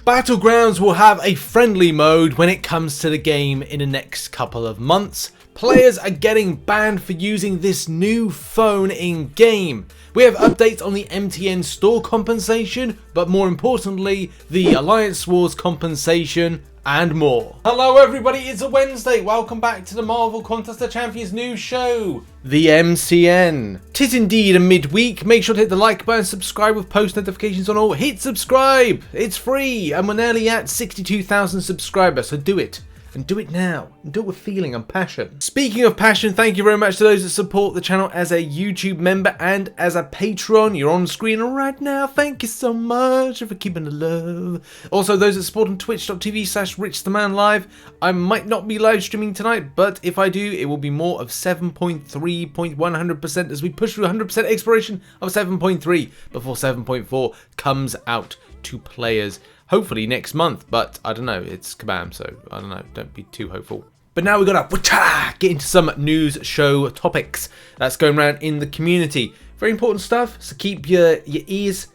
Battlegrounds will have a friendly mode when it comes to the game in the next couple of months. Players are getting banned for using this new phone in game. We have updates on the MTN store compensation, but more importantly, the Alliance Wars compensation and more. Hello everybody, it's a Wednesday. Welcome back to the Marvel Contest of Champions news show, the MCN. Tis indeed a midweek. Make sure to hit the like button, subscribe with post notifications on all. Hit subscribe, it's free, and we're nearly at 62,000 subscribers, so do it. And do it now, and do it with feeling and passion. Speaking of passion, thank you very much to those that support the channel as a YouTube member and as a patron. You're on screen right now, thank you so much for keeping the love. Also, those that support on twitch.tv/RichTheMan live. I might not be live streaming tonight, but if I do, it will be more of 7.3.100% as we push through 100% exploration of 7.3 before 7.4 comes out to players. Hopefully next month, but I don't know, it's Kabam, so I don't know, don't be too hopeful. But now we gotta get into some news show topics that's going around in the community. Very important stuff, so keep your ears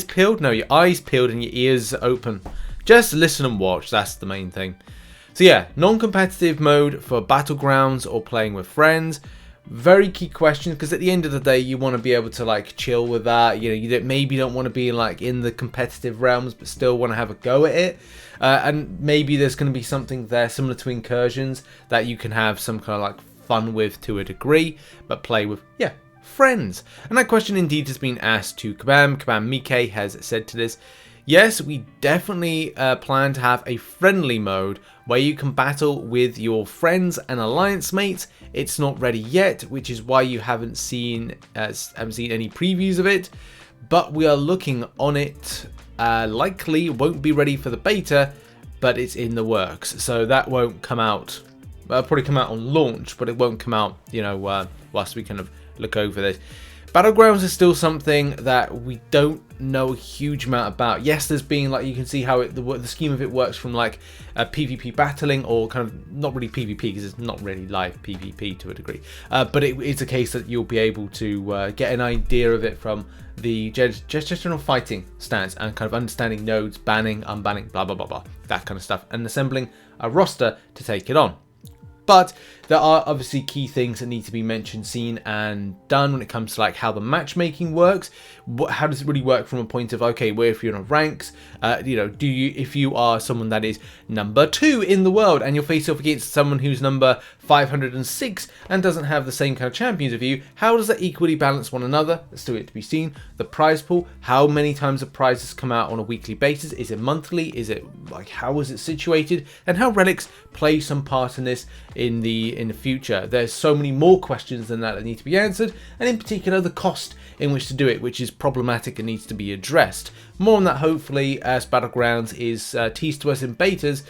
peeled? No, your eyes peeled and your ears open. Just listen and watch, that's the main thing. So yeah, non-competitive mode for Battlegrounds or playing with friends. Very key question, because at the end of the day you want to be able to like chill with that. You know, you maybe don't want to be like in the competitive realms but still want to have a go at it, and maybe there's going to be something there similar to incursions that you can have some kind of like fun with to a degree, but play with friends. And that question indeed has been asked to Kabam Mike has said to this: yes, we definitely plan to have a friendly mode where you can battle with your friends and alliance mates. It's not ready yet, which is why you haven't seen any previews of it, but we are looking on it. Likely won't be ready for the beta, but it's in the works, so that won't come out. It'll probably come out on launch, but it won't come out, you know, whilst we kind of look over this. Battlegrounds is still something that we don't know a huge amount about. Yes, there's been, like, you can see how the scheme of it works from like PvP battling, or kind of not really PvP because it's not really live PvP to a degree, but it's a case that you'll be able to get an idea of it from the general fighting stance and kind of understanding nodes, banning, unbanning, blah blah blah blah, that kind of stuff, and assembling a roster to take it on. But there are obviously key things that need to be mentioned, seen, and done when it comes to like how the matchmaking works. How does it really work from a point of, okay, where if you're in ranks, you know, if you are someone that is number 2 in the world and you're faced off against someone who's number 506 and doesn't have the same kind of champions of you, how does that equally balance one another? That's still yet to be seen. The prize pool, how many times the prizes come out on a weekly basis? Is it monthly? Is it like, how is it situated? And how relics play some part in this in the future. There's so many more questions than that need to be answered, and in particular the cost in which to do it, which is problematic and needs to be addressed. More on that hopefully as Battlegrounds is teased to us in betas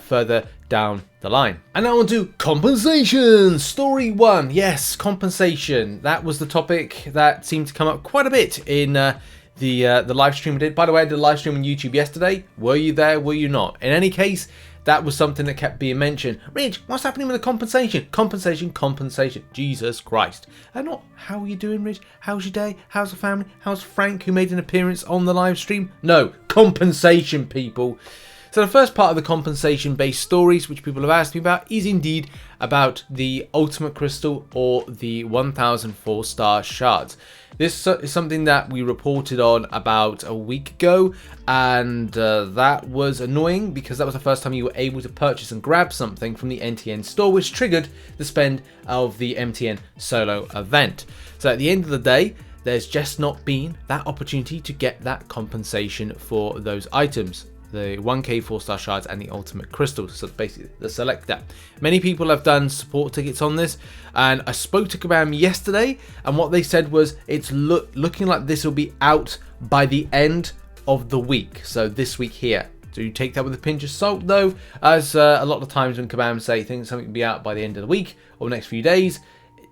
further down the line. And now on to compensation. Story 1. Yes, compensation. That was the topic that seemed to come up quite a bit in the live stream I did. By the way, I did a live stream on YouTube yesterday. Were you there? Were you not? In any case, that was something that kept being mentioned. Rich, what's happening with the compensation? Compensation. Jesus Christ. And not, how are you doing, Rich? How's your day? How's the family? How's Frank, who made an appearance on the live stream? No, compensation, people. So the first part of the compensation-based stories, which people have asked me about, is indeed about the Ultimate Crystal or the 1004 star shards. This is something that we reported on about a week ago, and that was annoying because that was the first time you were able to purchase and grab something from the MTN store, which triggered the spend of the MTN solo event. So at the end of the day, there's just not been that opportunity to get that compensation for those items. The 1k 4-star shards and the ultimate crystals, so basically the selector. Many people have done support tickets on this, and I spoke to Kabam yesterday, and what they said was it's looking like this will be out by the end of the week, so this week here. So you take that with a pinch of salt though, as a lot of times when Kabam say things something will be out by the end of the week or the next few days,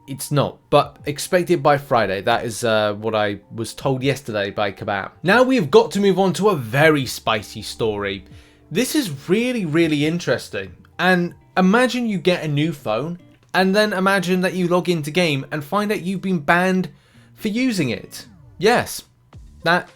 it's not, but expect it by Friday. That is what I was told yesterday by Kabam. Now we've got to move on to a very spicy story. This is really, really interesting. And imagine you get a new phone, and then imagine that you log into game and find out you've been banned for using it. Yes, that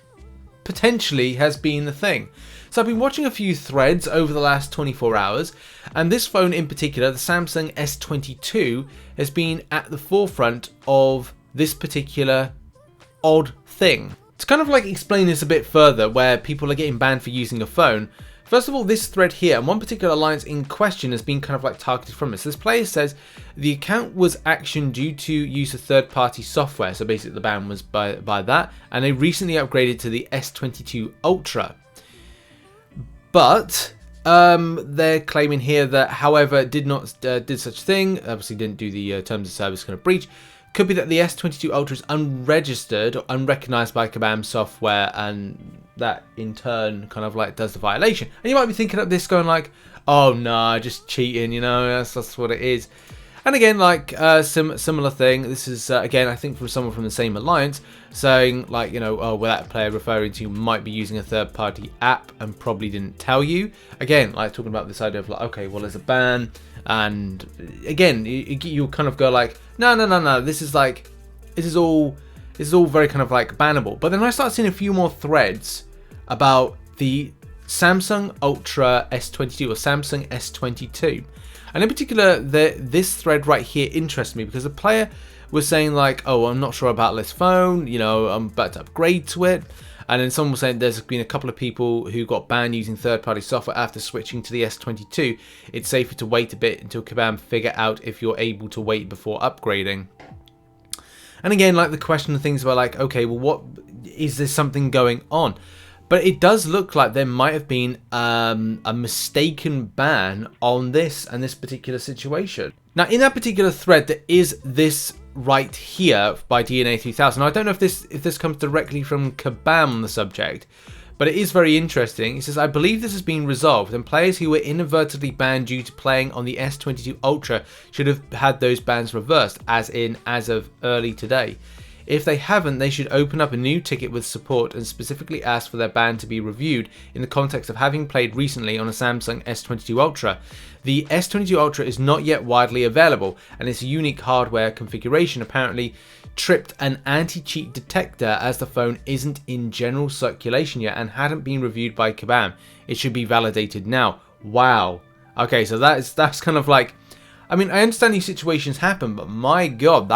potentially has been the thing. So I've been watching a few threads over the last 24 hours, and this phone in particular, the Samsung S22, has been at the forefront of this particular odd thing. To kind of like explain this a bit further, where people are getting banned for using a phone, first of all, this thread here, and one particular alliance in question has been kind of like targeted from this. This player says the account was actioned due to use of third-party software, so basically the ban was by that, and they recently upgraded to the S22 Ultra. But they're claiming here that, however, did such thing, obviously didn't do the terms of service kind of breach. Could be that the S22 Ultra is unregistered or unrecognized by Kabam software, and that in turn kind of like does the violation. And you might be thinking of this going like, oh no, just cheating, you know, that's what it is. And again, like similar thing, this is again I think from someone from the same alliance saying like, you know, oh, well, that player referring to might be using a third-party app and probably didn't tell you. Again, like talking about this idea of like, okay, well, there's a ban, and again you kind of go like, no, this is all very kind of like bannable. But then I start seeing a few more threads about the Samsung Ultra S22 or Samsung S22. And in particular, this thread right here interests me because the player was saying like, oh, I'm not sure about this phone, you know, I'm about to upgrade to it. And then someone was saying there's been a couple of people who got banned using third-party software after switching to the S22. It's safer to wait a bit until Kabam figure out if you're able to wait before upgrading. And again, like the question of things about like, okay, well, what is there something going on? But it does look like there might have been a mistaken ban on this and this particular situation. Now, in that particular thread, there is this right here by DNA 3000. Now, I don't know if this comes directly from Kabam on the subject, but it is very interesting. It says, I believe this has been resolved, and players who were inadvertently banned due to playing on the S22 Ultra should have had those bans reversed, as of early today. If they haven't, they should open up a new ticket with support and specifically ask for their ban to be reviewed in the context of having played recently on a Samsung S22 Ultra. The S22 Ultra is not yet widely available, and its unique hardware configuration apparently tripped an anti-cheat detector, as the phone isn't in general circulation yet and hadn't been reviewed by Kabam. It should be validated now. Wow. Okay, so that's kind of like, I mean, I understand these situations happen, but my god,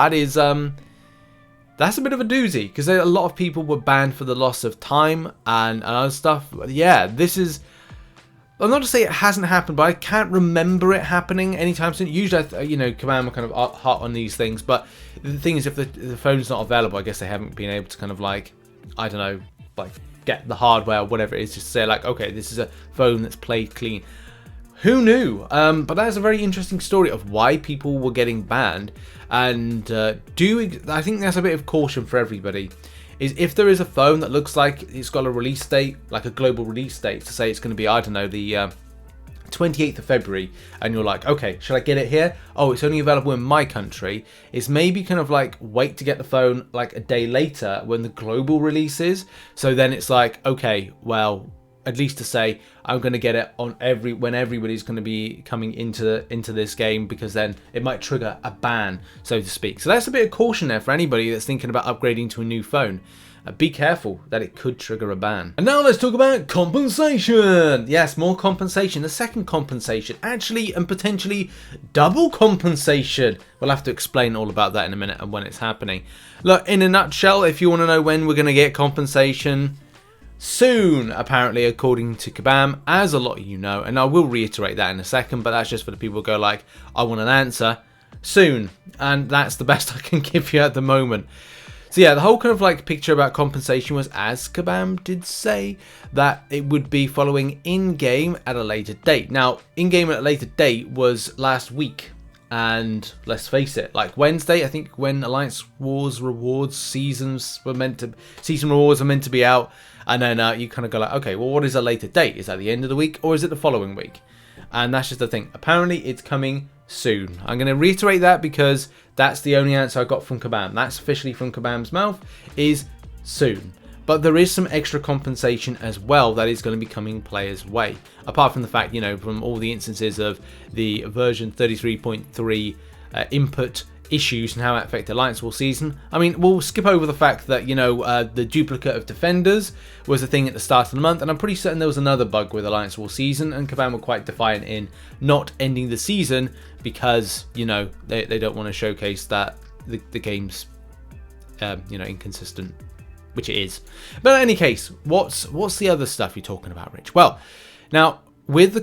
that's a bit of a doozy, because a lot of people were banned for the loss of time and other stuff. But yeah, this is, I'm not to say it hasn't happened, but I can't remember it happening anytime soon. Usually, you know, Kabam are kind of hot on these things, but the thing is, if the phone's not available, I guess they haven't been able to kind of like, I don't know, like get the hardware or whatever it is, just say like, okay, this is a phone that's played clean. Who knew? But that is a very interesting story of why people were getting banned. And I think that's a bit of caution for everybody, is if there is a phone that looks like it's got a release date, like a global release date, to say it's going to be, I don't know, the 28th of February, and you're like, okay, should I get it here? Oh, it's only available in my country. Is maybe kind of like wait to get the phone like a day later when the global release is. So then it's like, okay, well, at least to say I'm going to get it on when everybody's going to be coming into this game, because then it might trigger a ban, so to speak. So that's a bit of caution there for anybody that's thinking about upgrading to a new phone. Be careful that it could trigger a ban. And now let's talk about compensation. Yes, more compensation. The second compensation, actually, and potentially double compensation. We'll have to explain all about that in a minute and when it's happening. Look, in a nutshell, if you want to know when we're going to get compensation, soon, apparently, according to Kabam, as a lot of you know, and I will reiterate that in a second, but that's just for the people who go like, I want an answer soon, and that's the best I can give you at the moment. So yeah, the whole kind of like picture about compensation was, as Kabam did say, that it would be following in-game at a later date. Now, in-game at a later date was last week, and let's face it, like Wednesday, I think, when Alliance Wars rewards season rewards are meant to be out. And then you kind of go like, okay, well, what is a later date? Is that the end of the week, or is it the following week? And that's just the thing. Apparently, it's coming soon. I'm going to reiterate that because that's the only answer I got from Kabam. That's officially from Kabam's mouth, is soon. But there is some extra compensation as well that is going to be coming players' way. Apart from the fact, you know, from all the instances of the version 33.3 input issues and how it affected Alliance War season. I mean, we'll skip over the fact that, you know, the duplicate of defenders was a thing at the start of the month, and I'm pretty certain there was another bug with Alliance War season, and Kabam were quite defiant in not ending the season because, you know, they don't want to showcase that the game's, you know, inconsistent, which it is. But in any case, what's the other stuff you're talking about, Rich? Well, now, with the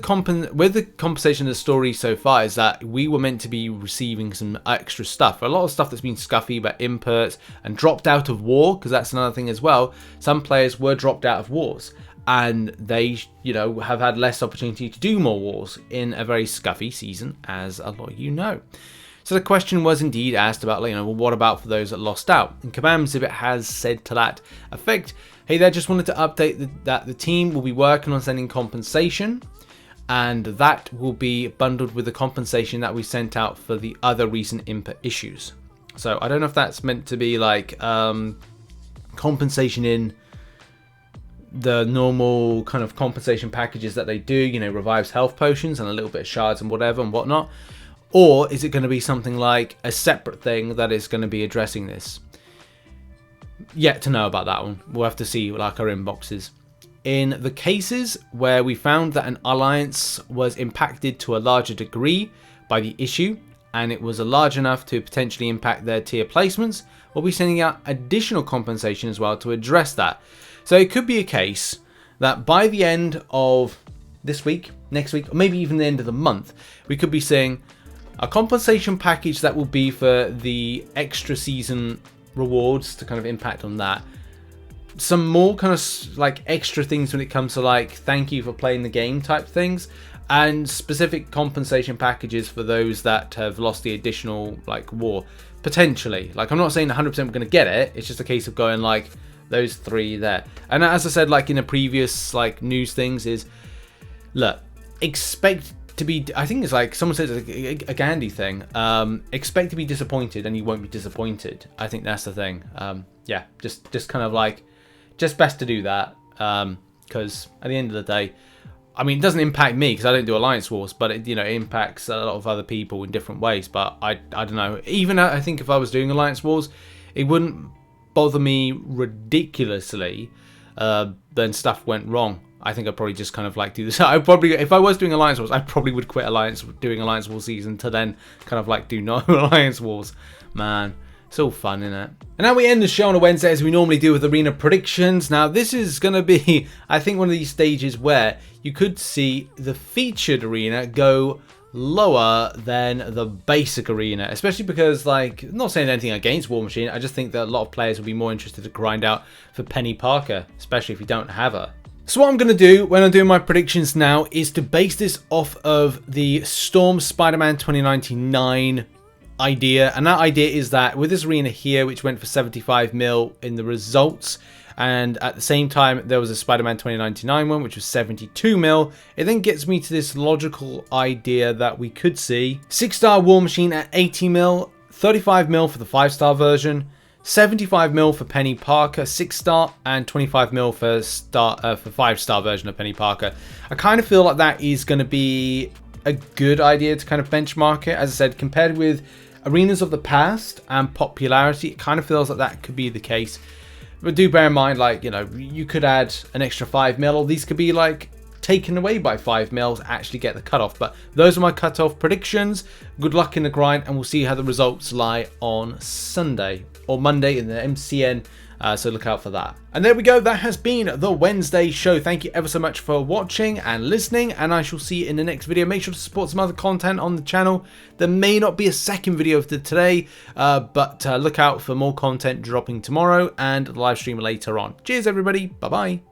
compensation of the story so far is that we were meant to be receiving some extra stuff. A lot of stuff that's been scuffy about inputs and dropped out of war, because that's another thing as well. Some players were dropped out of wars, and they, you know, have had less opportunity to do more wars in a very scuffy season, as a lot of you know. So the question was indeed asked about, you know, well, what about for those that lost out? And Kabam Exhibit has said to that effect, hey there, just wanted to update that the team will be working on sending compensation, and that will be bundled with the compensation that we sent out for the other recent input issues. So I don't know if that's meant to be like compensation in the normal kind of compensation packages that they do, you know, revives health potions and a little bit of shards and whatever and whatnot. Or is it going to be something like a separate thing that is going to be addressing this? Yet to know about that one. We'll have to see, like, our inboxes. In the cases where we found that an alliance was impacted to a larger degree by the issue, and it was large enough to potentially impact their tier placements, we'll be sending out additional compensation as well to address that. So it could be a case that by the end of this week, next week, or maybe even the end of the month, we could be seeing a compensation package that will be for the extra season rewards to kind of impact on that. Some more kind of like extra things when it comes to like thank you for playing the game type things, and specific compensation packages for those that have lost the additional like war potentially. Like, I'm not saying 100% we're going to get it, it's just a case of going like those three there. And as I said, like in the previous like news things, is look, expect to be, I think it's like someone says a Gandhi thing, expect to be disappointed and you won't be disappointed. I think that's the thing. Yeah, just kind of like, just best to do that, because at the end of the day, I mean, it doesn't impact me because I don't do Alliance Wars, but it, you know, it impacts a lot of other people in different ways. But I don't know, even I think if I was doing Alliance Wars, it wouldn't bother me ridiculously then stuff went wrong. I think I'd probably just kind of like do this. I probably, if I was doing Alliance Wars, I probably would quit doing Alliance Wars season to then kind of like do no Alliance Wars. Man, it's all fun, isn't it? And now we end the show on a Wednesday as we normally do with arena predictions. Now this is going to be, I think, one of these stages where you could see the featured arena go lower than the basic arena, especially because, like, I'm not saying anything against War Machine, I just think that a lot of players will be more interested to grind out for Peni Parker, especially if you don't have her. So what I'm going to do when I'm doing my predictions now is to base this off of the Storm Spider-Man 2099 idea, and that idea is that with this arena here, which went for 75 mil in the results, and at the same time there was a Spider-Man 2099 one which was 72 mil, it then gets me to this logical idea that we could see 6-star War Machine at 80 mil, 35 mil for the 5-star version, 75 mil for Peni Parker 6-star, and 25 mil for 5-star version of Peni Parker. I kind of feel like that is going to be a good idea to kind of benchmark it. As I said, compared with arenas of the past and popularity, it kind of feels like that could be the case. But do bear in mind, like, you know, you could add an extra 5 mil, or these could be like taken away by 5 mil to actually get the cutoff. But those are my cutoff predictions. Good luck in the grind, and we'll see how the results lie on Sunday or Monday in the MCN. So look out for that. And there we go. That has been the Wednesday show. Thank you ever so much for watching and listening, and I shall see you in the next video. Make sure to support some other content on the channel. There may not be a second video of today, but look out for more content dropping tomorrow and the live stream later on. Cheers, everybody. Bye-bye.